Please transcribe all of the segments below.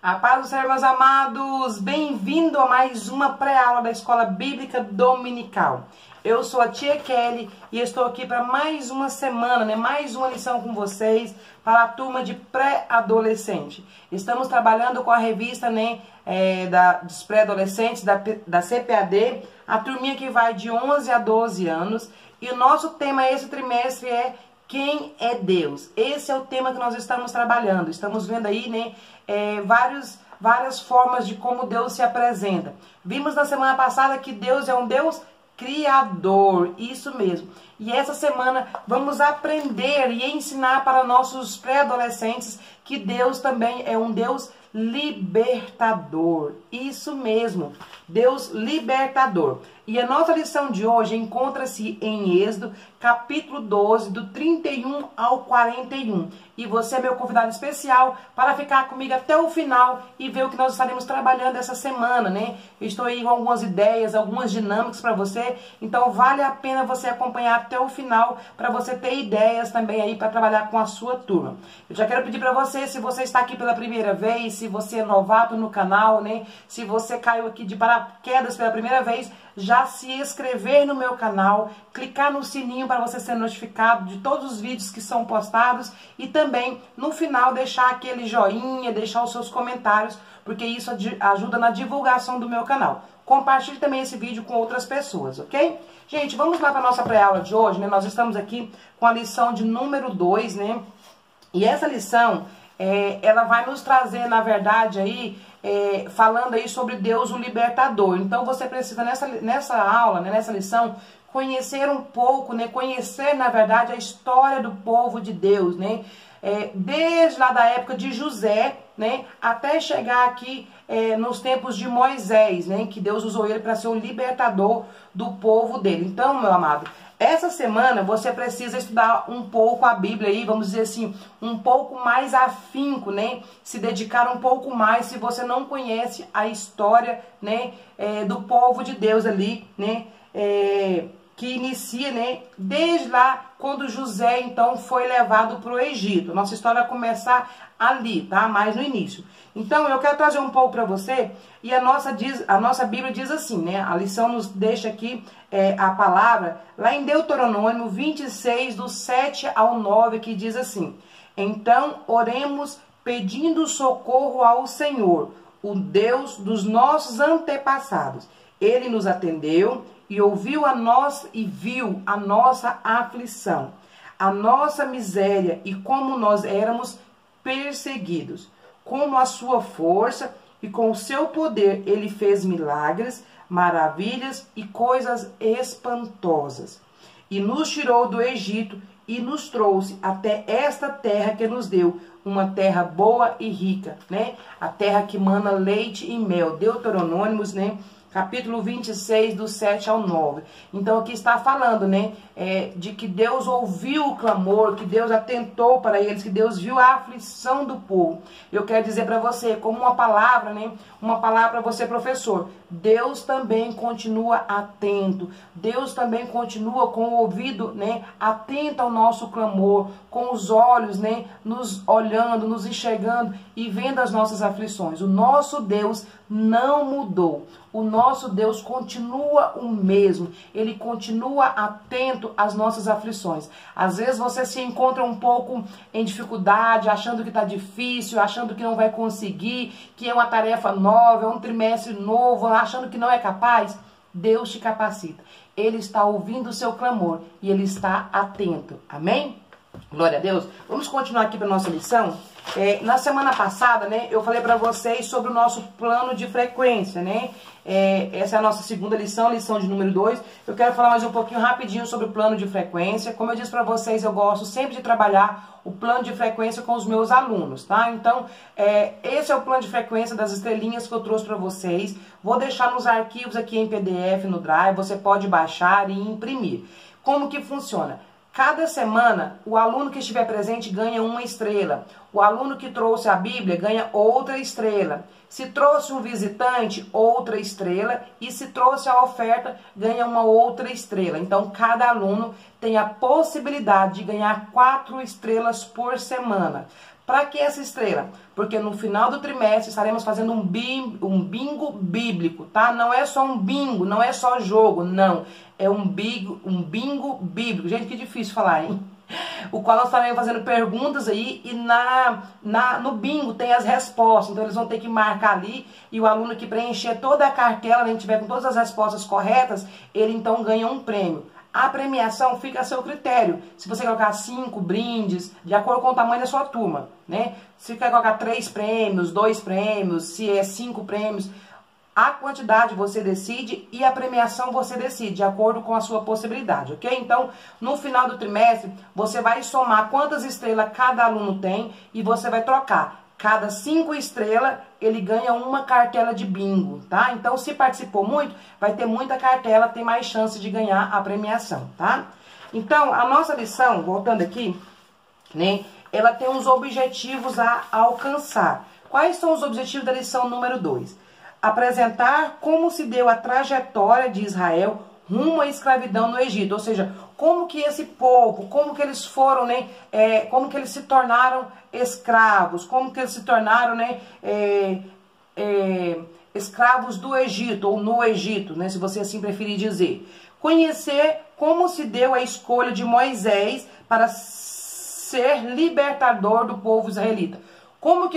A paz do Senhor, meus amados, bem-vindo a mais uma pré-aula da Escola Bíblica Dominical. Eu sou a tia Kelly e estou aqui para mais uma semana, mais uma lição com vocês para a turma de pré-adolescente. Estamos trabalhando com a revista dos pré-adolescentes da CPAD, a turminha que vai de 11 a 12 anos. E o nosso tema esse trimestre é Quem é Deus? Esse é o tema que nós estamos trabalhando. Estamos vendo aí, várias formas de como Deus se apresenta. Vimos na semana passada que Deus é um Deus criador, isso mesmo. E essa semana vamos aprender e ensinar para nossos pré-adolescentes que Deus também é um Deus libertador. Isso mesmo, Deus libertador. E a nossa lição de hoje encontra-se em Êxodo, capítulo 12, do 31 ao 41. E você é meu convidado especial para ficar comigo até o final e ver o que nós estaremos trabalhando essa semana, Estou aí com algumas ideias, algumas dinâmicas para você. Então vale a pena você acompanhar até o final para você ter ideias também aí para trabalhar com a sua turma. Eu já quero pedir para você, se você está aqui pela primeira vez, se você é novato no canal, se você caiu aqui de paraquedas pela primeira vez, já se inscrever no meu canal, clicar no sininho para você ser notificado de todos os vídeos que são postados e também no final deixar aquele joinha, deixar os seus comentários, porque isso ajuda na divulgação do meu canal. Compartilhe também esse vídeo com outras pessoas, ok? Gente, vamos lá para a nossa pré-aula de hoje, Nós estamos aqui com a lição de número 2, E essa lição, ela vai nos trazer, na verdade, falando aí sobre Deus, o libertador. Então, você precisa, nessa aula, nessa lição, conhecer um pouco, conhecer, na verdade, a história do povo de Deus, desde lá da época de José, até chegar aqui nos tempos de Moisés, que Deus usou ele para ser o libertador do povo dele. Então, meu amado, essa semana você precisa estudar um pouco a Bíblia aí, vamos dizer assim, um pouco mais afinco, Se dedicar um pouco mais se você não conhece a história, do povo de Deus ali, que inicia, desde lá quando José, então, foi levado para o Egito. Nossa história vai começar ali, tá? Mais no início. Então, eu quero trazer um pouco para você, e a nossa Bíblia diz assim, A lição nos deixa aqui a palavra, lá em Deuteronômio 26, do 7 ao 9, que diz assim: Então, oremos pedindo socorro ao Senhor, o Deus dos nossos antepassados. Ele nos atendeu e ouviu viu a nossa aflição, a nossa miséria e como nós éramos perseguidos. Com a sua força e com o seu poder ele fez milagres, maravilhas e coisas espantosas. E nos tirou do Egito e nos trouxe até esta terra que nos deu, uma terra boa e rica, A terra que mana leite e mel. Deuteronômios, capítulo 26, do 7 ao 9. Então, aqui está falando, de que Deus ouviu o clamor, que Deus atentou para eles, que Deus viu a aflição do povo. Eu quero dizer para você, como uma palavra, uma palavra para você, professor, Deus também continua atento. Deus também continua com o ouvido, atento ao nosso clamor, com os olhos, nos olhando, nos enxergando e vendo as nossas aflições. O nosso Deus não mudou. O nosso Deus continua o mesmo. Ele continua atento às nossas aflições. Às vezes você se encontra um pouco em dificuldade, achando que está difícil, achando que não vai conseguir, que é uma tarefa nova, é um trimestre novo, achando que não é capaz. Deus te capacita. Ele está ouvindo o seu clamor e ele está atento. Amém? Glória a Deus. Vamos continuar aqui para a nossa lição. Na semana passada, eu falei para vocês sobre o nosso plano de frequência, essa é a nossa segunda lição, lição de número 2. Eu quero falar mais um pouquinho rapidinho sobre o plano de frequência. Como eu disse para vocês, eu gosto sempre de trabalhar o plano de frequência com os meus alunos, tá? Então, esse é o plano de frequência das estrelinhas que eu trouxe para vocês. Vou deixar nos arquivos aqui em PDF no Drive, você pode baixar e imprimir. Como que funciona? Cada semana, o aluno que estiver presente ganha uma estrela. O aluno que trouxe a Bíblia ganha outra estrela. Se trouxe um visitante, outra estrela. E se trouxe a oferta, ganha uma outra estrela. Então, cada aluno tem a possibilidade de ganhar 4 estrelas por semana. Para que essa estrela? Porque no final do trimestre estaremos fazendo um bingo bíblico, tá? Não é só um bingo, não é só jogo, não. É um bingo bíblico. Gente, que difícil falar, hein? O qual nós estaremos fazendo perguntas aí e no bingo tem as respostas. Então eles vão ter que marcar ali e o aluno que preencher toda a cartela, a gente tiver com todas as respostas corretas, ele então ganha um prêmio. A premiação fica a seu critério. Se você colocar 5 brindes, de acordo com o tamanho da sua turma, né? Se quer colocar 3 prêmios, 2 prêmios, se é 5 prêmios, a quantidade você decide e a premiação você decide, de acordo com a sua possibilidade, ok? Então, no final do trimestre, você vai somar quantas estrelas cada aluno tem e você vai trocar. Cada 5 estrelas, ele ganha uma cartela de bingo, tá? Então, se participou muito, vai ter muita cartela, tem mais chance de ganhar a premiação, tá? Então, a nossa lição, voltando aqui, né? Ela tem uns objetivos a alcançar. Quais são os objetivos da lição número 2? Apresentar como se deu a trajetória de Israel rumo à escravidão no Egito, ou seja, como que esse povo, como que eles foram, né, como que eles se tornaram escravos, como que eles se tornaram, né, escravos do Egito, ou no Egito, né, se você assim preferir dizer. Conhecer como se deu a escolha de Moisés para ser libertador do povo israelita. Como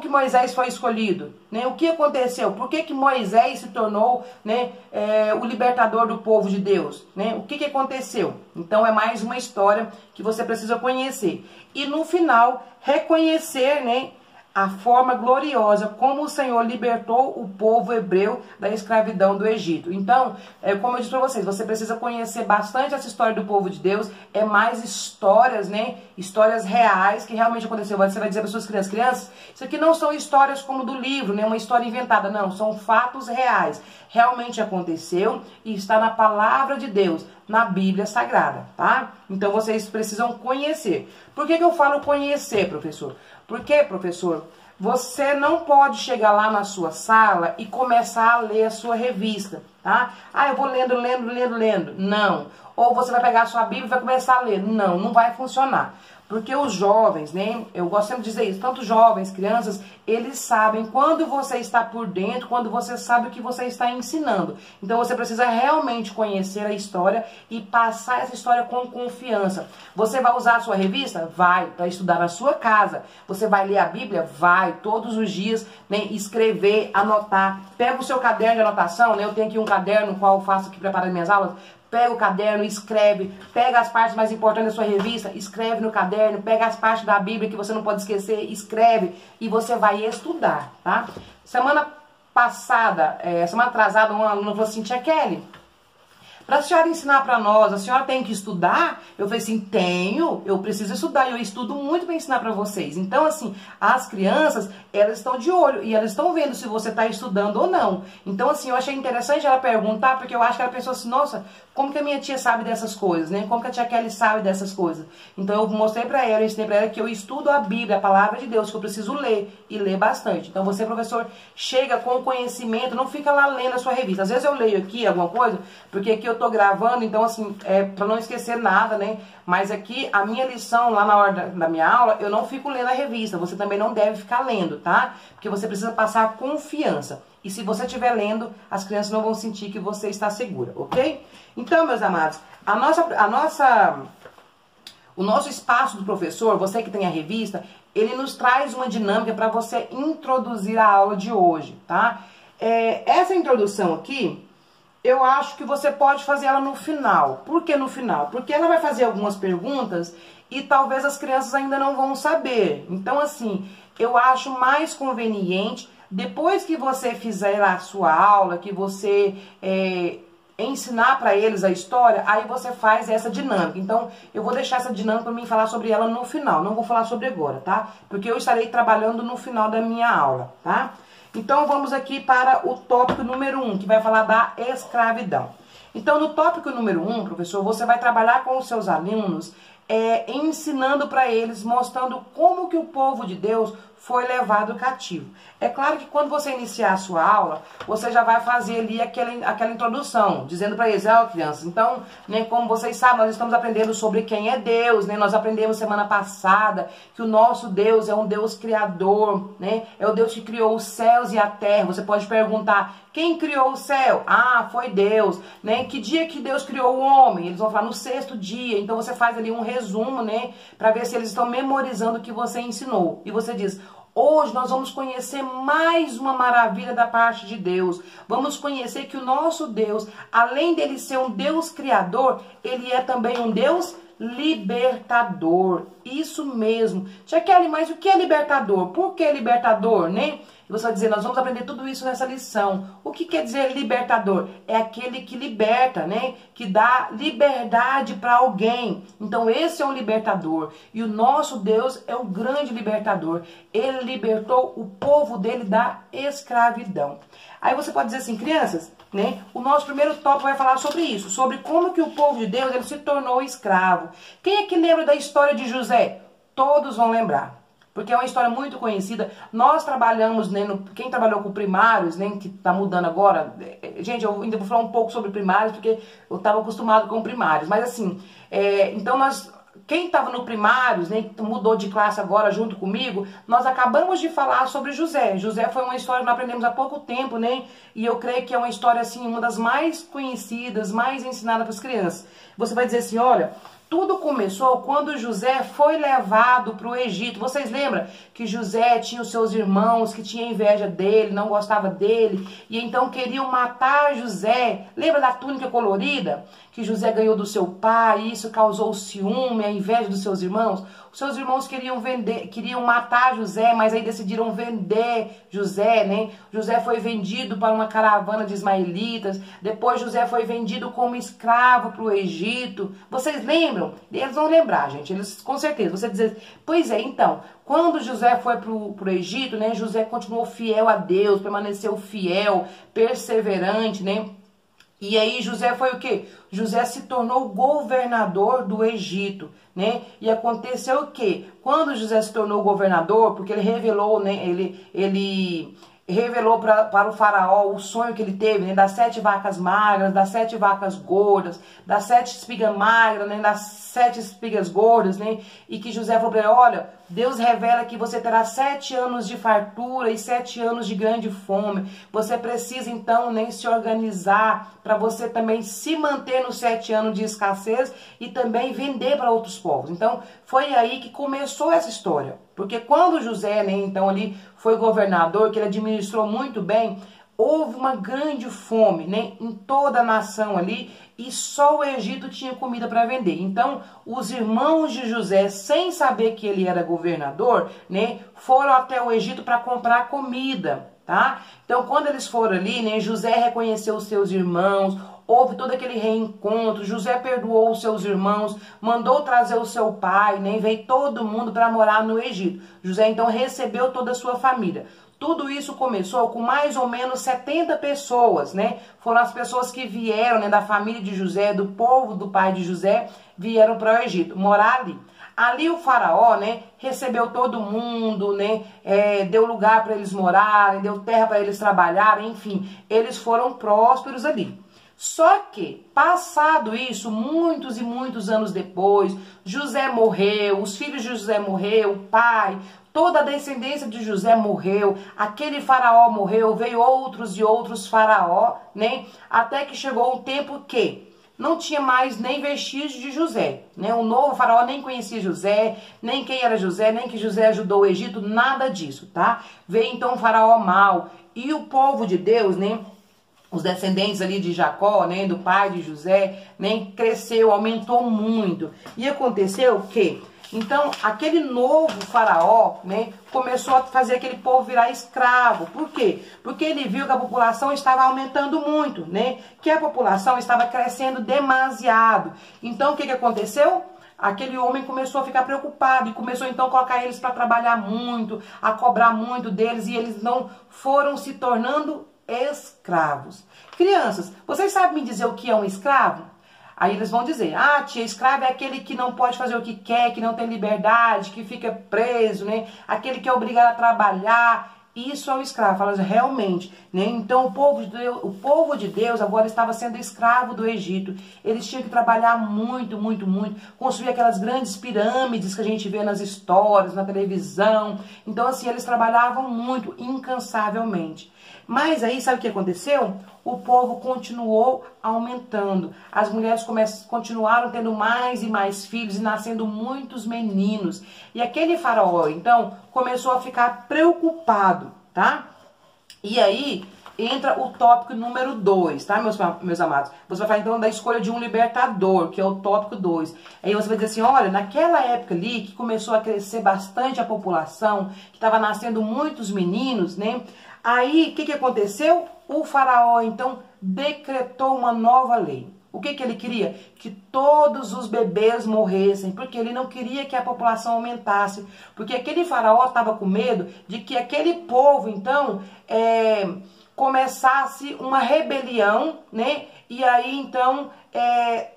que Moisés foi escolhido? Né? O que aconteceu? Por que Moisés se tornou, né, o libertador do povo de Deus? Né? O que aconteceu? Então é mais uma história que você precisa conhecer. E no final, reconhecer, né, a forma gloriosa como o Senhor libertou o povo hebreu da escravidão do Egito. Então, como eu disse para vocês, você precisa conhecer bastante essa história do povo de Deus. É mais histórias, né? Histórias reais que realmente aconteceu. Você vai dizer para suas crianças, isso aqui não são histórias como do livro, né? Uma história inventada. Não, são fatos reais. Realmente aconteceu e está na palavra de Deus, na Bíblia Sagrada, tá? Então, vocês precisam conhecer. Por que eu falo conhecer, professor? Porque, professor, você não pode chegar lá na sua sala e começar a ler a sua revista, tá? Ah, eu vou lendo. Não. Ou você vai pegar a sua Bíblia e vai começar a ler. Não, não vai funcionar. Porque os jovens, né, eu gosto sempre de dizer isso, tanto jovens, crianças, eles sabem quando você está por dentro, quando você sabe o que você está ensinando. Então você precisa realmente conhecer a história e passar essa história com confiança. Você vai usar a sua revista? Vai, para estudar na sua casa. Você vai ler a Bíblia? Vai, todos os dias, né, escrever, anotar. Pega o seu caderno de anotação, né, eu tenho aqui um caderno no qual eu faço aqui, preparo as minhas aulas. Pega o caderno, escreve, pega as partes mais importantes da sua revista, escreve no caderno, pega as partes da Bíblia que você não pode esquecer, escreve e você vai estudar, tá? Semana atrasada, uma aluna falou assim, tia Kelly, para a senhora ensinar para nós, a senhora tem que estudar? Eu falei assim, tenho, eu preciso estudar e eu estudo muito para ensinar para vocês. Então, assim, as crianças, elas estão de olho e elas estão vendo se você está estudando ou não. Então, assim, eu achei interessante ela perguntar, porque eu acho que ela pensou assim, nossa, como que a minha tia sabe dessas coisas, né? Como que a tia Kelly sabe dessas coisas? Então, eu mostrei para ela, eu ensinei para ela que eu estudo a Bíblia, a palavra de Deus, que eu preciso ler e ler bastante. Então, você, professor, chega com conhecimento, não fica lá lendo a sua revista. Às vezes eu leio aqui alguma coisa, porque aqui eu tô gravando, então assim, para não esquecer nada, né? Mas aqui, a minha lição, lá na hora da minha aula, eu não fico lendo a revista. Você também não deve ficar lendo, tá? Porque você precisa passar confiança. E se você estiver lendo, as crianças não vão sentir que você está segura, ok? Então, meus amados, o nosso espaço do professor, você que tem a revista, ele nos traz uma dinâmica para você introduzir a aula de hoje, tá? Essa introdução aqui, eu acho que você pode fazer ela no final. Por que no final? Porque ela vai fazer algumas perguntas e talvez as crianças ainda não vão saber. Então, assim, eu acho mais conveniente, depois que você fizer a sua aula, que você ensinar para eles a história, aí você faz essa dinâmica. Então, eu vou deixar essa dinâmica para mim falar sobre ela no final. Não vou falar sobre agora, tá? Porque eu estarei trabalhando no final da minha aula, tá? Então, vamos aqui para o tópico número 1, que vai falar da escravidão. Então, no tópico número 1, professor, você vai trabalhar com os seus alunos ensinando para eles, mostrando como que o povo de Deus foi levado cativo. É claro que quando você iniciar a sua aula, você já vai fazer ali aquela introdução, dizendo para eles, crianças, então, né, como vocês sabem, nós estamos aprendendo sobre quem é Deus, né? Nós aprendemos semana passada que o nosso Deus é um Deus criador, né? É o Deus que criou os céus e a terra. Você pode perguntar, quem criou o céu? Ah, foi Deus, né? Que dia que Deus criou o homem? Eles vão falar no 6º dia. Então você faz ali um resumo, né? Para ver se eles estão memorizando o que você ensinou. E você diz, hoje nós vamos conhecer mais uma maravilha da parte de Deus. Vamos conhecer que o nosso Deus, além dele ser um Deus criador, ele é também um Deus libertador. Isso mesmo. Tia Kelly, mas o que é libertador? Por que libertador, né? E você vai dizer, nós vamos aprender tudo isso nessa lição. O que quer dizer libertador? É aquele que liberta, né? Que dá liberdade para alguém. Então esse é um libertador. E o nosso Deus é o grande libertador. Ele libertou o povo dele da escravidão. Aí você pode dizer assim, crianças, né? O nosso primeiro tópico vai falar sobre isso. Sobre como que o povo de Deus ele se tornou escravo. Quem é que lembra da história de José? Todos vão lembrar. Porque é uma história muito conhecida. Nós trabalhamos, né, quem trabalhou com primários, né, que está mudando agora. Gente, eu ainda vou falar um pouco sobre primários, porque eu estava acostumado com primários. Mas assim, então quem estava no primários, né, que mudou de classe agora junto comigo, nós acabamos de falar sobre José. José foi uma história que nós aprendemos há pouco tempo, né? E eu creio que é uma história, assim, uma das mais conhecidas, mais ensinadas para as crianças. Você vai dizer assim, olha, tudo começou quando José foi levado para o Egito. Vocês lembram que José tinha os seus irmãos que tinham inveja dele, não gostava dele, e então queriam matar José. Lembra da túnica colorida que José ganhou do seu pai, e isso causou o ciúme, a inveja dos seus irmãos? Os seus irmãos queriam matar José, mas aí decidiram vender José, né? José foi vendido para uma caravana de ismaelitas. Depois José foi vendido como escravo para o Egito. Vocês lembram? Eles vão lembrar, gente. Eles com certeza. Você diz, pois é, então, quando José foi para o Egito, né? José continuou fiel a Deus, permaneceu fiel, perseverante, né? E aí José foi o quê? José se tornou governador do Egito, né? E aconteceu o quê? Quando José se tornou governador, porque ele revelou, né? Ele revelou para o faraó o sonho que ele teve, né? Das 7 vacas magras, das 7 vacas gordas, das 7 espigas magras, né? Das 7 espigas gordas, né? E que José falou para ele, olha, Deus revela que você terá 7 anos de fartura e 7 anos de grande fome. Você precisa, então, né, se organizar para você também se manter nos 7 anos de escassez e também vender para outros povos. Então, foi aí que começou essa história. Porque quando José, né, então, ali foi governador, que ele administrou muito bem, houve uma grande fome, né, em toda a nação ali, e só o Egito tinha comida para vender. Então, os irmãos de José, sem saber que ele era governador, né, foram até o Egito para comprar comida, tá? Então, quando eles foram ali, né, José reconheceu os seus irmãos, houve todo aquele reencontro, José perdoou os seus irmãos, mandou trazer o seu pai, né, e veio todo mundo para morar no Egito. José, então, recebeu toda a sua família. Tudo isso começou com mais ou menos 70 pessoas, né? Foram as pessoas que vieram, né, da família de José, do povo do pai de José, vieram para o Egito, morar ali. Ali o faraó, né, recebeu todo mundo, né, deu lugar para eles morarem, deu terra para eles trabalharem, enfim, eles foram prósperos ali. Só que, passado isso, muitos e muitos anos depois, José morreu, os filhos de José morreu, o pai, toda a descendência de José morreu, aquele faraó morreu, veio outros e outros faraó, né? Até que chegou um tempo que não tinha mais nem vestígios de José, né? O novo faraó nem conhecia José, nem quem era José, nem que José ajudou o Egito, nada disso, tá? Veio então um faraó mau, e o povo de Deus, né? Os descendentes ali de Jacó, né, do pai de José, né, cresceu, aumentou muito. E aconteceu que, então, aquele novo faraó, né, começou a fazer aquele povo virar escravo. Por quê? Porque ele viu que a população estava aumentando muito, né, que a população estava crescendo demasiado. Então, o que aconteceu? Aquele homem começou a ficar preocupado e começou então a colocar eles para trabalhar muito, a cobrar muito deles, e eles não foram se tornando escravos. Crianças, vocês sabem me dizer o que é um escravo? Aí eles vão dizer, ah, tia, escravo é aquele que não pode fazer o que quer, que não tem liberdade, que fica preso, né? Aquele que é obrigado a trabalhar. Isso é o escravo, fala realmente, né? Então o povo de Deus agora estava sendo escravo do Egito. Eles tinham que trabalhar muito, muito, muito, construir aquelas grandes pirâmides que a gente vê nas histórias, na televisão. Então assim, eles trabalhavam muito, incansavelmente. Mas aí, sabe o que aconteceu? O povo continuou aumentando. As mulheres continuaram tendo mais e mais filhos e nascendo muitos meninos. E aquele faraó, então, começou a ficar preocupado, tá? E aí entra o tópico número 2, tá, meus amados? Você vai falar, então, da escolha de um libertador, que é o tópico 2. Aí você vai dizer assim, olha, naquela época ali, que começou a crescer bastante a população, que estava nascendo muitos meninos, né? Aí, o que aconteceu? O faraó, então, decretou uma nova lei. O que ele queria? Que todos os bebês morressem, porque ele não queria que a população aumentasse. Porque aquele faraó estava com medo de que aquele povo, então, começasse uma rebelião, né? E aí, então,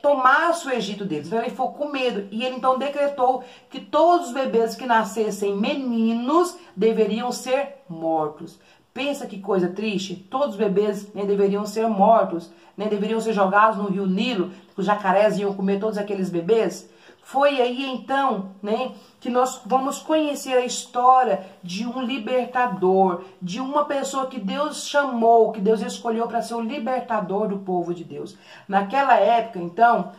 tomasse o Egito deles. Então, ele ficou com medo. E ele, então, decretou que todos os bebês que nascessem meninos deveriam ser mortos. Pensa que coisa triste, todos os bebês, né, deveriam ser mortos, né, deveriam ser jogados no rio Nilo, os jacarés iam comer todos aqueles bebês. Foi aí então, né, que nós vamos conhecer a história de um libertador, de uma pessoa que Deus chamou, que Deus escolheu para ser o libertador do povo de Deus. Naquela época, então,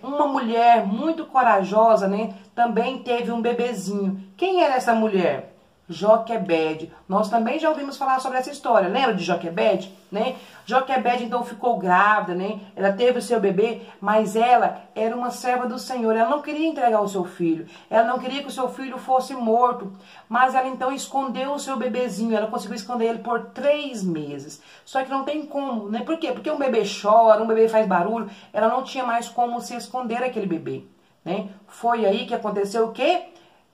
uma mulher muito corajosa, né, também teve um bebezinho. Quem era essa mulher? Joquebede. Nós também já ouvimos falar sobre essa história. Lembra de Joquebede, né? Joquebede então ficou grávida, né? Ela teve o seu bebê, mas ela era uma serva do Senhor. Ela não queria entregar o seu filho. Ela não queria que o seu filho fosse morto. Mas ela então escondeu o seu bebezinho. Ela conseguiu esconder ele por 3 meses. Só que não tem como, né? Por quê? Porque um bebê chora, um bebê faz barulho. Ela não tinha mais como se esconder aquele bebê, né? Foi aí que aconteceu o quê?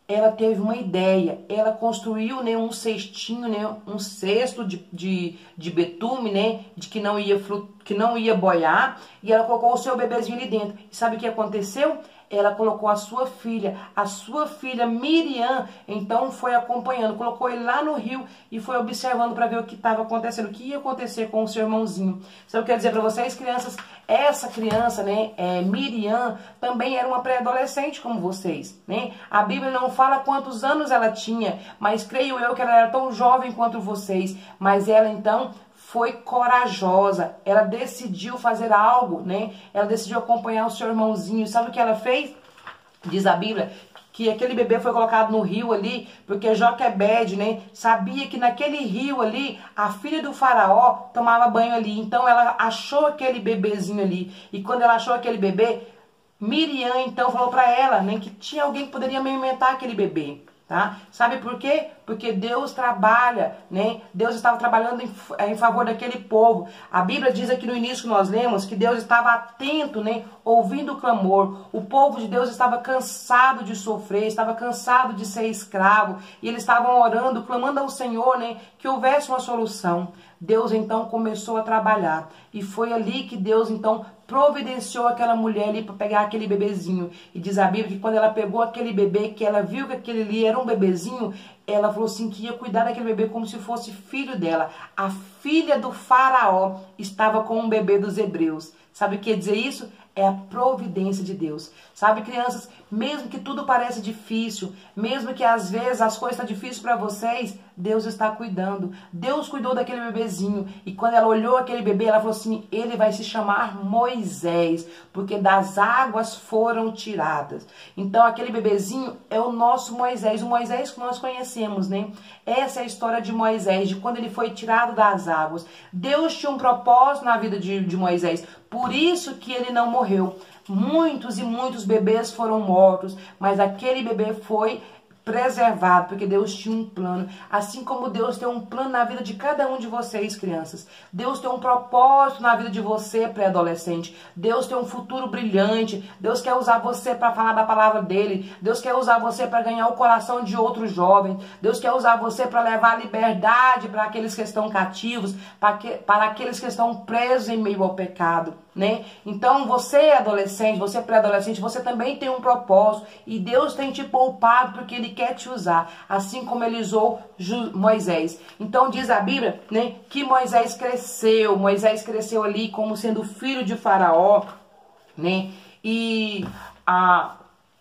Ela teve uma ideia, ela construiu, né, um cestinho, né, um cesto de betume, né, de que não ia boiar, e ela colocou o seu bebezinho ali dentro. E sabe o que aconteceu? Ela colocou a sua filha Miriam, então foi acompanhando, colocou ele lá no rio e foi observando para ver o que estava acontecendo, o que ia acontecer com o seu irmãozinho. Então eu quero dizer para vocês, crianças, essa criança, né, Miriam, também era uma pré-adolescente como vocês, né? A Bíblia não fala quantos anos ela tinha, mas creio eu que ela era tão jovem quanto vocês, mas ela então foi corajosa, ela decidiu fazer algo, né? Ela decidiu acompanhar o seu irmãozinho. Sabe o que ela fez? Diz a Bíblia que aquele bebê foi colocado no rio ali, porque Joquebede, né, sabia que naquele rio ali, a filha do faraó tomava banho ali. Então ela achou aquele bebezinho ali. E quando ela achou aquele bebê, Miriam então falou para ela, né, que tinha alguém que poderia alimentar aquele bebê. Tá? Sabe por quê? Porque Deus trabalha, né? Deus estava trabalhando em favor daquele povo. A Bíblia diz aqui no início que nós lemos que Deus estava atento, né? Ouvindo o clamor. O povo de Deus estava cansado de sofrer, estava cansado de ser escravo. E eles estavam orando, clamando ao Senhor, né? Que houvesse uma solução. Deus então começou a trabalhar. E foi ali que Deus então providenciou aquela mulher ali para pegar aquele bebezinho. E diz a Bíblia que quando ela pegou aquele bebê, que ela viu que aquele ali era um bebezinho, ela falou assim que ia cuidar daquele bebê como se fosse filho dela. A filha do faraó estava com um bebê dos hebreus. Sabe o que quer dizer isso? É a providência de Deus. Sabe, crianças, mesmo que tudo pareça difícil, mesmo que às vezes as coisas estão difíceis para vocês, Deus está cuidando. Deus cuidou daquele bebezinho. E quando ela olhou aquele bebê, ela falou assim, ele vai se chamar Moisés, porque das águas foram tiradas. Então aquele bebezinho é o nosso Moisés, o Moisés que nós conhecemos, né? Essa é a história de Moisés, de quando ele foi tirado das águas. Deus tinha um propósito na vida de Moisés, por isso que ele não morreu. Muitos e muitos bebês foram mortos, mas aquele bebê foi preservado, porque Deus tinha um plano. Assim como Deus tem um plano na vida de cada um de vocês, crianças. Deus tem um propósito na vida de você, pré-adolescente. Deus tem um futuro brilhante. Deus quer usar você para falar da palavra dele. Deus quer usar você para ganhar o coração de outros jovens. Deus quer usar você para levar liberdade para aqueles que estão cativos, para aqueles que estão presos em meio ao pecado. né? Então você adolescente, você pré-adolescente, você também tem um propósito e Deus tem te poupado porque Ele quer te usar, assim como Ele usou Moisés. Então diz a Bíblia, né, que Moisés cresceu ali como sendo filho de Faraó, né? E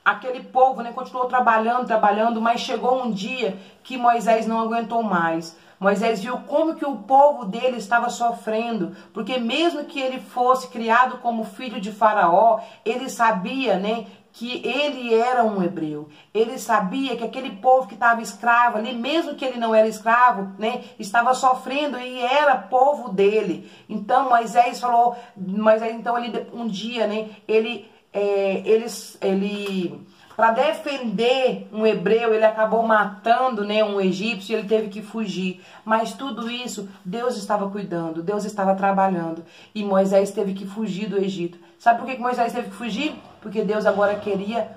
aquele povo, né, continuou trabalhando, mas chegou um dia que Moisés não aguentou mais. Moisés viu como que o povo dele estava sofrendo, porque mesmo que ele fosse criado como filho de Faraó, ele sabia, né, que ele era um hebreu. Ele sabia que aquele povo que estava escravo ali, mesmo que ele não era escravo, né, estava sofrendo e era povo dele. Então Moisés então ele um dia, né, ele para defender um hebreu, ele acabou matando, né, um egípcio e ele teve que fugir. Mas tudo isso, Deus estava cuidando, Deus estava trabalhando. E Moisés teve que fugir do Egito. Sabe por que Moisés teve que fugir? Porque Deus agora queria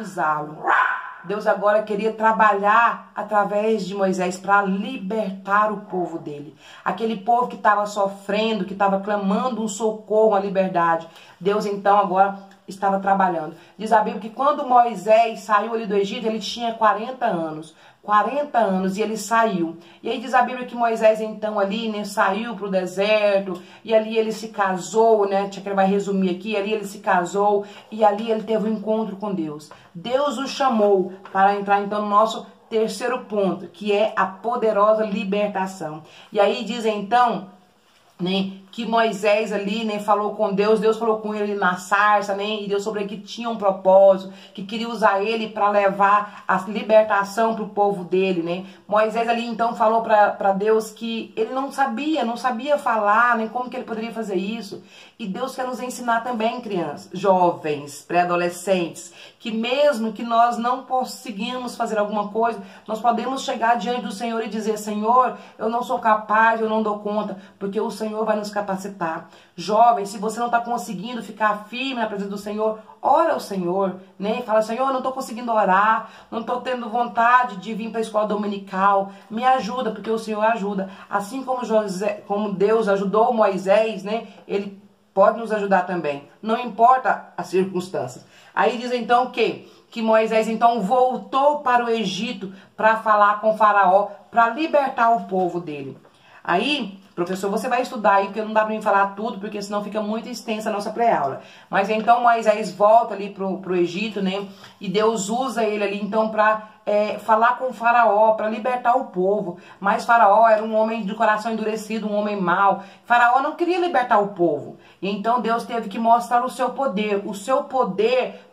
usá-lo. Deus agora queria trabalhar através de Moisés para libertar o povo dele. Aquele povo que estava sofrendo, que estava clamando um socorro à liberdade. Deus então agora estava trabalhando. Diz a Bíblia que quando Moisés saiu ali do Egito, ele tinha 40 anos. 40 anos e ele saiu. E aí diz a Bíblia que Moisés então ali, né, saiu para o deserto e ali ele se casou, né? Ele vai resumir aqui, ali ele se casou e ali ele teve um encontro com Deus. Deus o chamou para entrar então no nosso terceiro ponto, que é a poderosa libertação. E aí diz então, né, que Moisés ali, né, falou com Deus, Deus falou com ele na sarça, né, e Deus sobre ele que tinha um propósito, que queria usar ele para levar a libertação para o povo dele, né. Moisés ali então falou para Deus que ele não sabia falar, nem como que ele poderia fazer isso. E Deus quer nos ensinar também, crianças, jovens, pré-adolescentes, que mesmo que nós não conseguimos fazer alguma coisa, nós podemos chegar diante do Senhor e dizer: Senhor, eu não sou capaz, eu não dou conta, porque o Senhor vai nos capacitar. Jovem, se você não está conseguindo ficar firme na presença do Senhor, ora ao Senhor, né? Fala: Senhor, eu não estou conseguindo orar, não estou tendo vontade de vir para a escola dominical, me ajuda, porque o Senhor ajuda. Assim como Deus ajudou Moisés, né? Ele pode nos ajudar também, não importa as circunstâncias. Aí diz então que Moisés então voltou para o Egito para falar com Faraó, para libertar o povo dele. Aí, professor, você vai estudar aí, porque não dá para mim falar tudo, porque senão fica muito extensa a nossa pré-aula. Mas então Moisés volta ali pro Egito, né? E Deus usa ele ali então para falar com Faraó, para libertar o povo. Mas Faraó era um homem de coração endurecido, um homem mau. Faraó não queria libertar o povo. E então Deus teve que mostrar o seu poder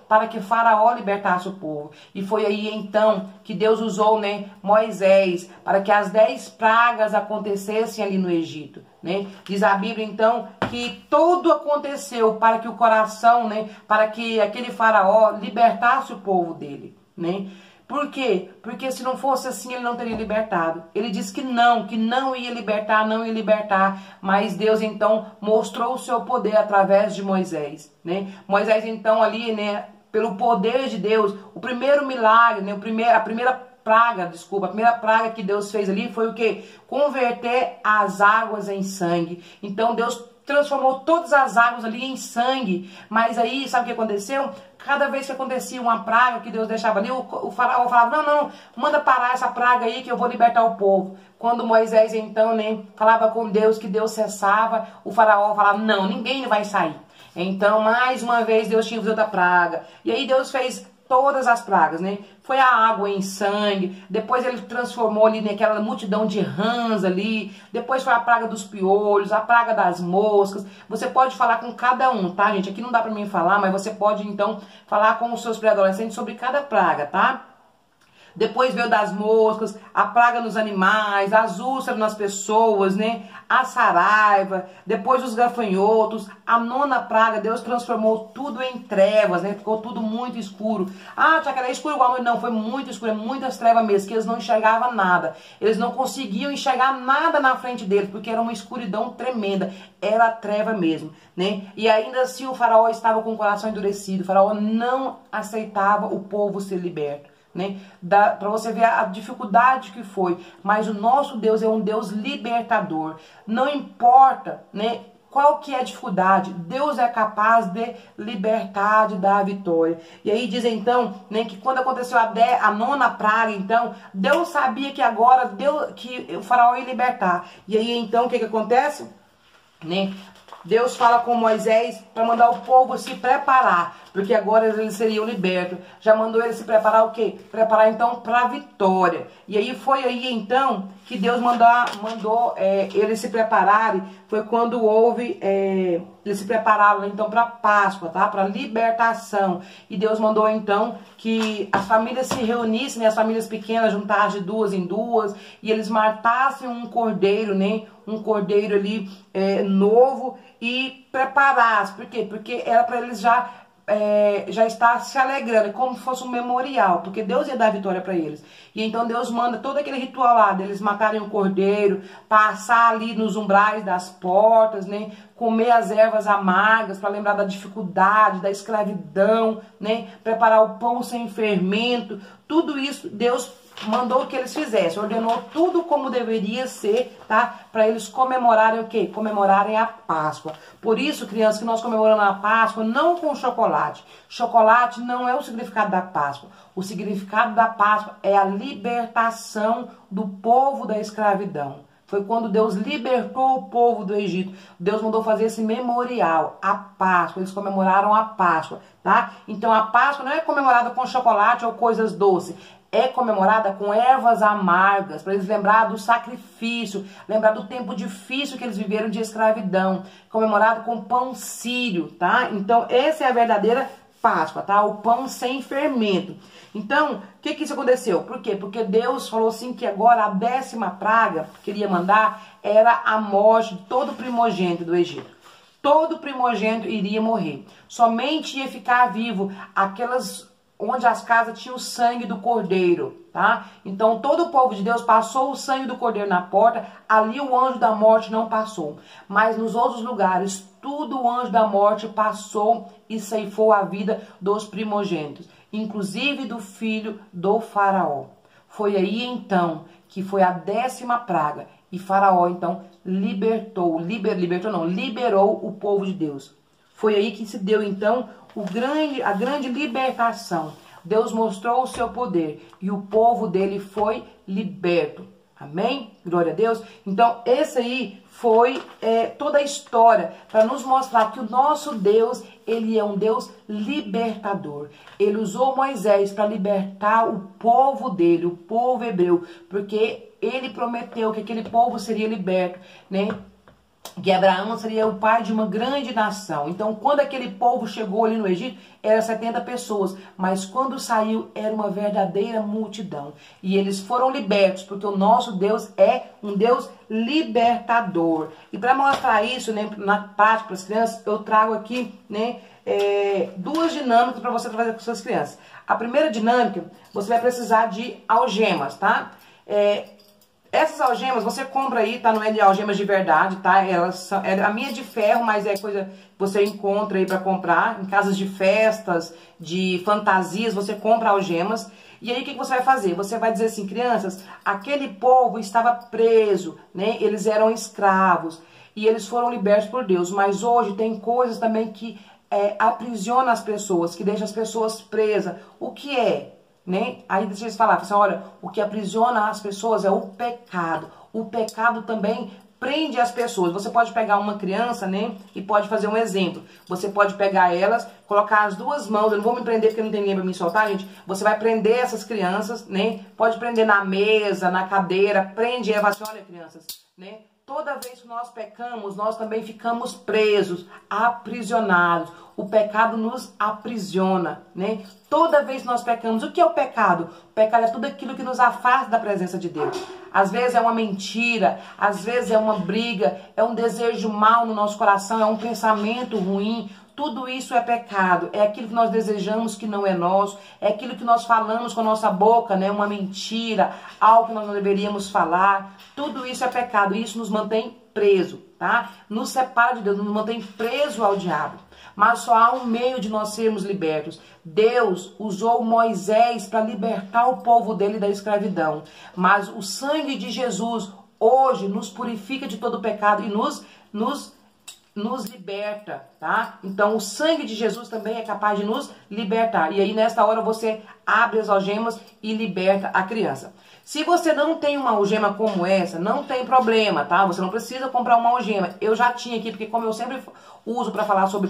para que Faraó libertasse o povo. E foi aí então que Deus usou, né, Moisés para que as 10 pragas acontecessem ali no Egito, né? Diz a Bíblia então que tudo aconteceu para que o coração, né, para que aquele Faraó libertasse o povo dele, né? Por quê? Porque se não fosse assim, ele não teria libertado. Ele disse que não ia libertar, mas Deus então mostrou o seu poder através de Moisés, né? Moisés então ali, né, pelo poder de Deus, o primeiro milagre, né, a primeira praga que Deus fez ali foi o quê? Converter as águas em sangue. Então Deus transformou todas as águas ali em sangue. Mas aí, sabe o que aconteceu? Cada vez que acontecia uma praga que Deus deixava ali, o Faraó falava: não, manda parar essa praga aí que eu vou libertar o povo. Quando Moisés então, né, falava com Deus que Deus cessava, o Faraó falava: não, ninguém vai sair. Então, mais uma vez, Deus tinha outra praga. E aí Deus fez todas as pragas, né? Foi a água em sangue, depois ele transformou ali naquela multidão de rãs ali, depois foi a praga dos piolhos, a praga das moscas. Você pode falar com cada um, tá, gente? Aqui não dá pra mim falar, mas você pode, então, falar com os seus pré-adolescentes sobre cada praga, tá? Depois veio das moscas, a praga nos animais, as úlceras nas pessoas, né? A saraiva, depois os gafanhotos, a 9ª praga, Deus transformou tudo em trevas, né? Ficou tudo muito escuro. Ah, Tia, era escuro igual a noite? Não, foi muito escuro, muitas trevas mesmo, que eles não enxergavam nada. Eles não conseguiam enxergar nada na frente deles, porque era uma escuridão tremenda. Era treva mesmo, né? E ainda assim o Faraó estava com o coração endurecido. O Faraó não aceitava o povo ser liberto, né? Para você ver a dificuldade que foi. Mas o nosso Deus é um Deus libertador. Não importa, né, Qual que é a dificuldade? Deus é capaz de libertar, de dar a vitória. E aí diz então, né, que quando aconteceu a nona praga, então, Deus sabia que agora que o faraó ia libertar. E aí então, o que acontece? Né? Deus fala com Moisés para mandar o povo se preparar, porque agora eles seriam libertos. Já mandou eles se preparar o quê? Preparar então para a vitória. E aí foi aí então que Deus mandou eles se prepararem. Foi quando houve, eles se prepararam então para Páscoa, tá? Para libertação. E Deus mandou então que as famílias se reunissem, né? As famílias pequenas juntassem de duas em duas, e eles matassem um cordeiro, né? Um cordeiro ali novo, e preparassem. Por quê? Porque era para eles já estar se alegrando, como se fosse um memorial, porque Deus ia dar a vitória para eles. E então Deus manda todo aquele ritual lá, deles matarem o cordeiro, passar ali nos umbrais das portas, né? Comer as ervas amargas para lembrar da dificuldade, da escravidão, né? Preparar o pão sem fermento, tudo isso Deus mandou que eles fizessem, ordenou tudo como deveria ser, tá? Para eles comemorarem o quê? Comemorarem a Páscoa. Por isso, crianças, que nós comemoramos a Páscoa não com chocolate. Chocolate não é o significado da Páscoa. O significado da Páscoa é a libertação do povo da escravidão. Foi quando Deus libertou o povo do Egito. Deus mandou fazer esse memorial, a Páscoa. Eles comemoraram a Páscoa, tá? Então a Páscoa não é comemorada com chocolate ou coisas doces. É comemorada com ervas amargas, para eles lembrar do sacrifício, lembrar do tempo difícil que eles viveram de escravidão. Comemorado com pão sírio, tá? Então essa é a verdadeira Páscoa, tá? O pão sem fermento. Então, o que isso aconteceu? Por quê? Porque Deus falou assim que agora a 10ª praga que queria mandar era a morte de todo primogênito do Egito. Todo primogênito iria morrer. Somente ia ficar vivo aquelas onde as casas tinham o sangue do cordeiro, tá? Então todo o povo de Deus passou o sangue do cordeiro na porta, ali o anjo da morte não passou. Mas nos outros lugares, tudo o anjo da morte passou e ceifou a vida dos primogênitos, inclusive do filho do faraó. Foi aí então que foi a 10ª praga, e faraó então liberou o povo de Deus. Foi aí que se deu então a grande libertação. Deus mostrou o seu poder e o povo dele foi liberto. Amém? Glória a Deus. Então, esse aí foi toda a história para nos mostrar que o nosso Deus, ele é um Deus libertador. Ele usou Moisés para libertar o povo dele, o povo hebreu, porque ele prometeu que aquele povo seria liberto, né? Que Abraão seria o pai de uma grande nação. Então, quando aquele povo chegou ali no Egito, eram 70 pessoas. Mas quando saiu, era uma verdadeira multidão. E eles foram libertos, porque o nosso Deus é um Deus libertador. E para mostrar isso, né, na prática para as crianças, eu trago aqui, né, duas dinâmicas para você fazer com suas crianças. A primeira dinâmica, você vai precisar de algemas, tá? Essas algemas você compra aí, tá? Não é de algemas de verdade, tá? Elas são, a minha é de ferro, mas é coisa que você encontra aí pra comprar. Em casas de festas, de fantasias, você compra algemas. E aí o que você vai fazer? Você vai dizer assim, crianças, aquele povo estava preso, né? Eles eram escravos e eles foram libertos por Deus. Mas hoje tem coisas também que aprisionam as pessoas, que deixam as pessoas presas. O que é? Né? Aí deixa eles falar, assim, olha, o que aprisiona as pessoas é o pecado. O pecado também prende as pessoas. Você pode pegar uma criança, né, e pode fazer um exemplo. Você pode pegar elas, colocar as duas mãos, eu não vou me prender porque não tem ninguém pra me soltar, gente. Você vai prender essas crianças, né, pode prender na mesa, na cadeira, prende ela, assim, olha, crianças, né, toda vez que nós pecamos, nós também ficamos presos, aprisionados. O pecado nos aprisiona, né? Toda vez que nós pecamos, o que é o pecado? O pecado é tudo aquilo que nos afasta da presença de Deus. Às vezes é uma mentira, às vezes é uma briga, é um desejo mau no nosso coração, é um pensamento ruim. Tudo isso é pecado, é aquilo que nós desejamos que não é nosso, é aquilo que nós falamos com a nossa boca, né? Uma mentira, algo que nós não deveríamos falar. Tudo isso é pecado e isso nos mantém preso, tá? Nos separa de Deus, nos mantém preso ao diabo. Mas só há um meio de nós sermos libertos. Deus usou Moisés para libertar o povo dele da escravidão. Mas o sangue de Jesus hoje nos purifica de todo pecado e nos nos liberta, tá? Então, o sangue de Jesus também é capaz de nos libertar. E aí, nesta hora, você abre as algemas e liberta a criança. Se você não tem uma algema como essa, não tem problema, tá? Você não precisa comprar uma algema. Eu já tinha aqui, porque como eu sempre uso para falar sobre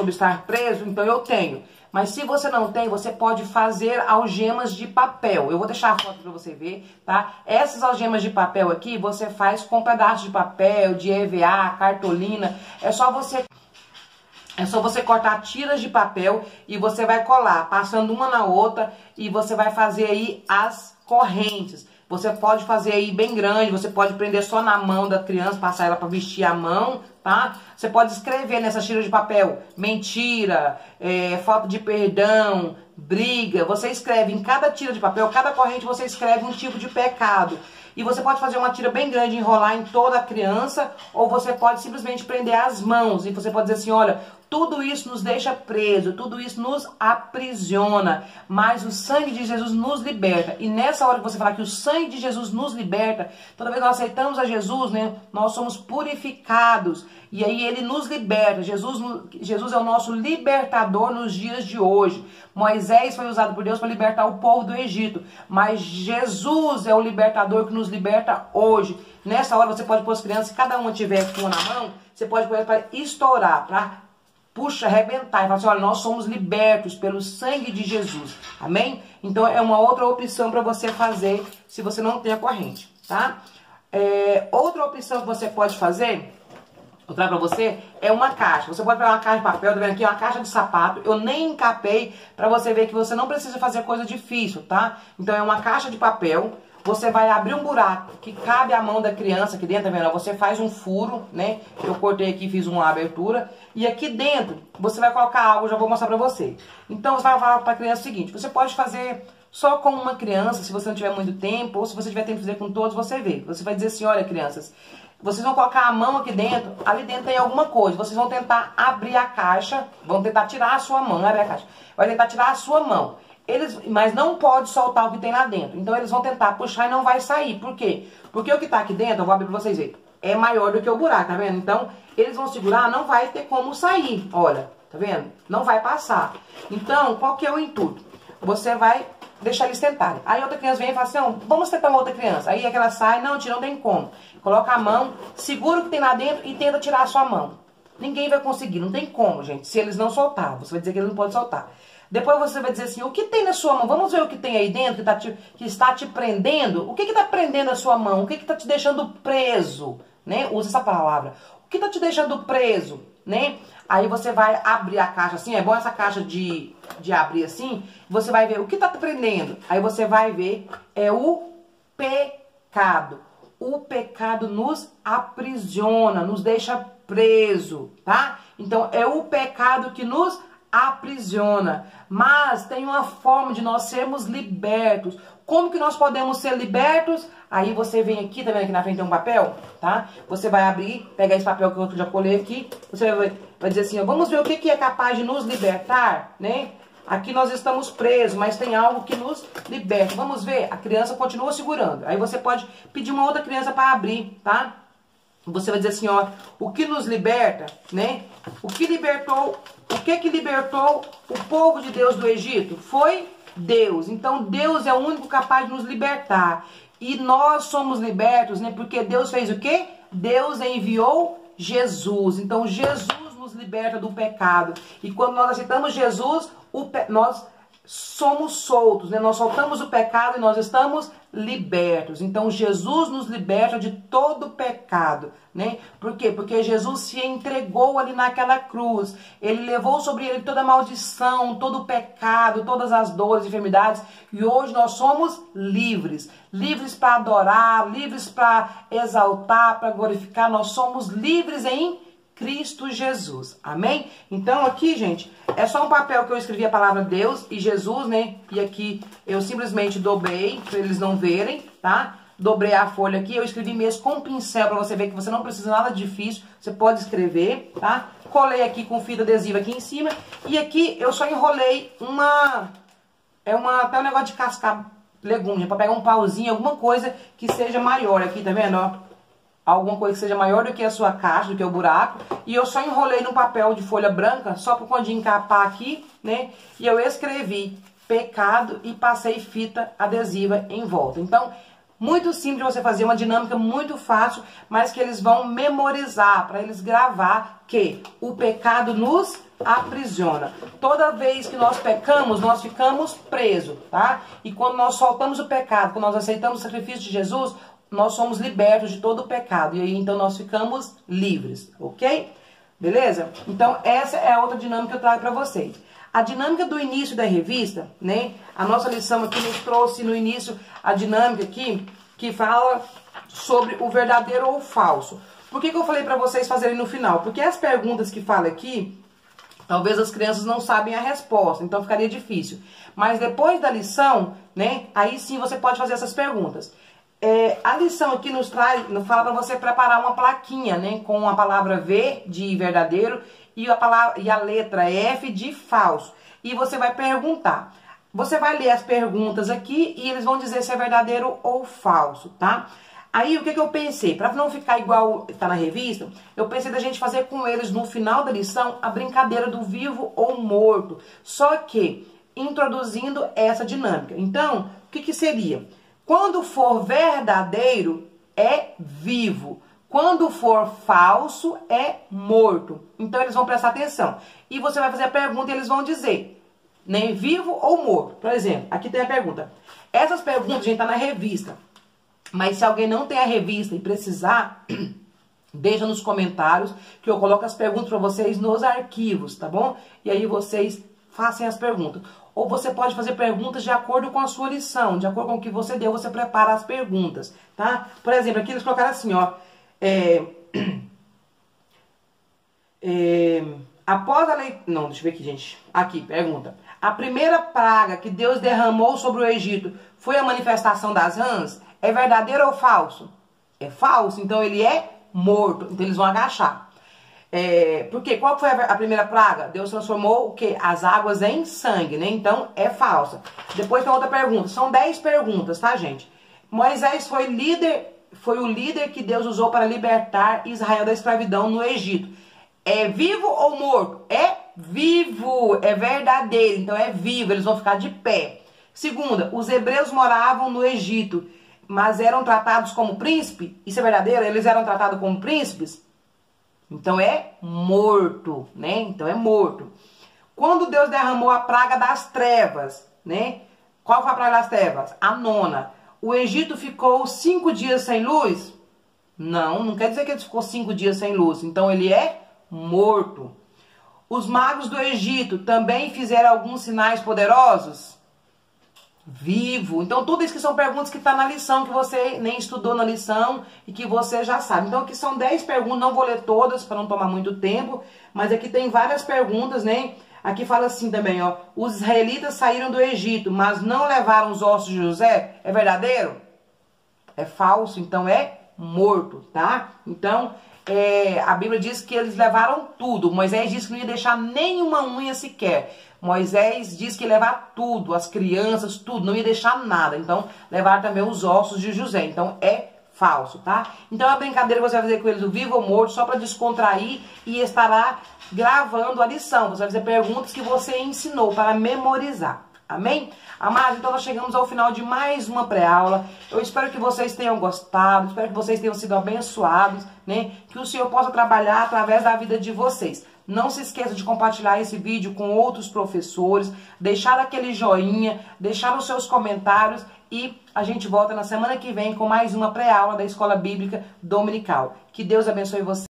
estar preso, então eu tenho. Mas se você não tem, você pode fazer algemas de papel. Eu vou deixar a foto para você ver, tá? Essas algemas de papel aqui, você faz com pedaços de papel, de EVA, cartolina. É só você cortar tiras de papel e você vai colar, passando uma na outra, e você vai fazer aí as correntes. Você pode fazer aí bem grande, você pode prender só na mão da criança, passar ela para vestir a mão, tá? Você pode escrever nessas tiras de papel, mentira, falta de perdão, briga. Você escreve em cada tira de papel, cada corrente você escreve um tipo de pecado. E você pode fazer uma tira bem grande, enrolar em toda a criança, ou você pode simplesmente prender as mãos. E você pode dizer assim, olha, tudo isso nos deixa preso, tudo isso nos aprisiona, mas o sangue de Jesus nos liberta. E nessa hora que você falar que o sangue de Jesus nos liberta, toda vez que nós aceitamos a Jesus, né, nós somos purificados. E aí ele nos liberta. Jesus é o nosso libertador nos dias de hoje. Moisés foi usado por Deus para libertar o povo do Egito. Mas Jesus é o libertador que nos liberta hoje. Nessa hora você pode pôr as crianças, se cada uma tiver com uma na mão, você pode pôr ela para estourar, para arrebentar. E falar assim, olha, nós somos libertos pelo sangue de Jesus. Amém? Então é uma outra opção para você fazer se você não tem a corrente, tá? Outra opção que você pode fazer, vou trazer pra você, é uma caixa. Você pode pegar uma caixa de papel, tá vendo aqui? Uma caixa de sapato. Eu nem encapei pra você ver que você não precisa fazer coisa difícil, tá? Então é uma caixa de papel. Você vai abrir um buraco que cabe a mão da criança aqui dentro, tá vendo? Você faz um furo, né? Eu cortei aqui, fiz uma abertura. E aqui dentro, você vai colocar algo, já vou mostrar pra você. Então você vai falar pra criança o seguinte, você pode fazer só com uma criança, se você não tiver muito tempo, ou se você tiver tempo de fazer com todos, você vê. Você vai dizer assim, olha crianças, vocês vão colocar a mão aqui dentro, ali dentro tem alguma coisa. Vocês vão tentar abrir a caixa, vão tentar tirar a sua mão, abrir a caixa. Vai tentar tirar a sua mão. Mas não pode soltar o que tem lá dentro. Então eles vão tentar puxar e não vai sair. Por quê? Porque o que tá aqui dentro, eu vou abrir pra vocês verem, é maior do que o buraco, tá vendo? Então eles vão segurar, não vai ter como sair. Olha, tá vendo? Não vai passar. Então, qual que é o intuito? Você vai deixar eles tentarem. Aí outra criança vem e fala assim, vamos tentar uma outra criança. Aí aquela sai, não, tira, não tem como. Coloca a mão, segura o que tem lá dentro e tenta tirar a sua mão. Ninguém vai conseguir, não tem como, gente, se eles não soltar. Você vai dizer que eles não podem soltar. Depois você vai dizer assim, o que tem na sua mão? Vamos ver o que tem aí dentro que está te prendendo. O que está prendendo a sua mão? O que está te deixando preso? Né? Usa essa palavra. O que está te deixando preso? Né? Aí você vai abrir a caixa assim, é bom essa caixa de abrir assim, você vai ver o que está te prendendo. Aí você vai ver, é o pecado. O pecado nos aprisiona, nos deixa preso, tá? Então é o pecado que nos aprisiona. Mas tem uma forma de nós sermos libertos. Como que nós podemos ser libertos? Aí você vem aqui, tá vendo aqui na frente tem um papel, tá? Você vai abrir, pegar esse papel que eu já colei aqui, você vai dizer assim, ó, vamos ver o que é capaz de nos libertar, né? Aqui nós estamos presos, mas tem algo que nos liberta. Vamos ver? A criança continua segurando. Aí você pode pedir uma outra criança para abrir, tá? Você vai dizer assim, ó, o que nos liberta, né? O que libertou o povo de Deus do Egito? Foi Deus. Então Deus é o único capaz de nos libertar. E nós somos libertos, né? Porque Deus fez o quê? Deus enviou Jesus. Então Jesus nos liberta do pecado. E quando nós aceitamos Jesus, nós somos soltos, né? Nós soltamos o pecado e nós estamos libertos. Então Jesus nos liberta de todo pecado, né? Por quê? Porque Jesus se entregou ali naquela cruz. Ele levou sobre ele toda a maldição, todo o pecado, todas as dores, enfermidades. E hoje nós somos livres. Livres para adorar, livres para exaltar, para glorificar. Nós somos livres em Cristo Jesus. Amém? Então aqui, gente, é só um papel que eu escrevi a palavra Deus e Jesus, né? E aqui eu simplesmente dobrei para eles não verem, tá? Dobrei a folha aqui, eu escrevi mesmo com pincel para você ver que você não precisa nada difícil, você pode escrever, tá? Colei aqui com fita adesiva aqui em cima e aqui eu só enrolei até um negócio de cascar legume, para pegar um pauzinho, alguma coisa que seja maior aqui, tá vendo, ó? alguma coisa que seja maior do que a sua caixa, do que o buraco, e eu só enrolei num papel de folha branca, só para quando encapar aqui, né? E eu escrevi pecado e passei fita adesiva em volta. Então, muito simples você fazer, uma dinâmica muito fácil, mas que eles vão memorizar, para eles gravar que o pecado nos aprisiona. Toda vez que nós pecamos, nós ficamos presos, tá? E quando nós soltamos o pecado, quando nós aceitamos o sacrifício de Jesus, nós somos libertos de todo o pecado. E aí, então, nós ficamos livres, ok? Beleza? Então, essa é a outra dinâmica que eu trago para vocês. A dinâmica do início da revista, né? A nossa lição aqui nos trouxe no início a dinâmica aqui que fala sobre o verdadeiro ou o falso. Por que eu falei para vocês fazerem no final? Porque as perguntas que fala aqui, talvez as crianças não sabem a resposta, então ficaria difícil. Mas depois da lição, né? Aí sim você pode fazer essas perguntas. A lição aqui nos fala para você preparar uma plaquinha, né? Com a palavra V de verdadeiro e a letra F de falso. E você vai perguntar. Você vai ler as perguntas aqui e eles vão dizer se é verdadeiro ou falso, tá? Aí o que eu pensei? Para não ficar igual tá na revista, eu pensei da gente fazer com eles no final da lição a brincadeira do vivo ou morto. Só que introduzindo essa dinâmica. Então, o que seria? Quando for verdadeiro, é vivo. Quando for falso, é morto. Então, eles vão prestar atenção. E você vai fazer a pergunta e eles vão dizer, né, vivo ou morto. Por exemplo, aqui tem a pergunta. Essas perguntas, gente, tá na revista. Mas se alguém não tem a revista e precisar, deixa nos comentários que eu coloco as perguntas para vocês nos arquivos, tá bom? E aí vocês façam as perguntas. Ou você pode fazer perguntas de acordo com a sua lição, de acordo com o que você deu, você prepara as perguntas, tá? Por exemplo, aqui eles colocaram assim, ó. Após a leitura... Não, deixa eu ver aqui, gente. Aqui, pergunta. A primeira praga que Deus derramou sobre o Egito foi a manifestação das rãs? É verdadeiro ou falso? É falso, então ele é morto. Então eles vão agachar. Porque qual foi a primeira praga? Deus transformou o quê? As águas em sangue, né? Então é falsa. Depois tem outra pergunta. São 10 perguntas, tá, gente? Moisés foi o líder que Deus usou para libertar Israel da escravidão no Egito. É vivo ou morto? É vivo, é verdadeiro, então é vivo, eles vão ficar de pé. Segunda, os hebreus moravam no Egito, mas eram tratados como príncipe? Isso é verdadeiro? Eles eram tratados como príncipes? Então é morto, né? Então é morto. Quando Deus derramou a praga das trevas, né? Qual foi a praga das trevas? A nona. O Egito ficou 5 dias sem luz? Não, não quer dizer que ele ficou 5 dias sem luz. Então ele é morto. Os magos do Egito também fizeram alguns sinais poderosos? Vivo. Então tudo isso que são perguntas que tá na lição, que você nem estudou na lição e que você já sabe. Então aqui são 10 perguntas, não vou ler todas para não tomar muito tempo, mas aqui tem várias perguntas, né? Aqui fala assim também, ó. Os israelitas saíram do Egito, mas não levaram os ossos de José? É verdadeiro? É falso, então é morto, tá? Então, a Bíblia diz que eles levaram tudo. Moisés disse que não ia deixar nenhuma unha sequer. Moisés disse que ia levar tudo, as crianças, tudo, não ia deixar nada. Então, levaram também os ossos de José. Então, é falso, tá? Então, a brincadeira que você vai fazer com eles, o vivo ou morto, só para descontrair e estará gravando a lição. Você vai fazer perguntas que você ensinou para memorizar. Amém? Amados, então nós chegamos ao final de mais uma pré-aula. Eu espero que vocês tenham gostado, espero que vocês tenham sido abençoados, né? Que o Senhor possa trabalhar através da vida de vocês. Não se esqueça de compartilhar esse vídeo com outros professores, deixar aquele joinha, deixar os seus comentários e a gente volta na semana que vem com mais uma pré-aula da Escola Bíblica Dominical. Que Deus abençoe você.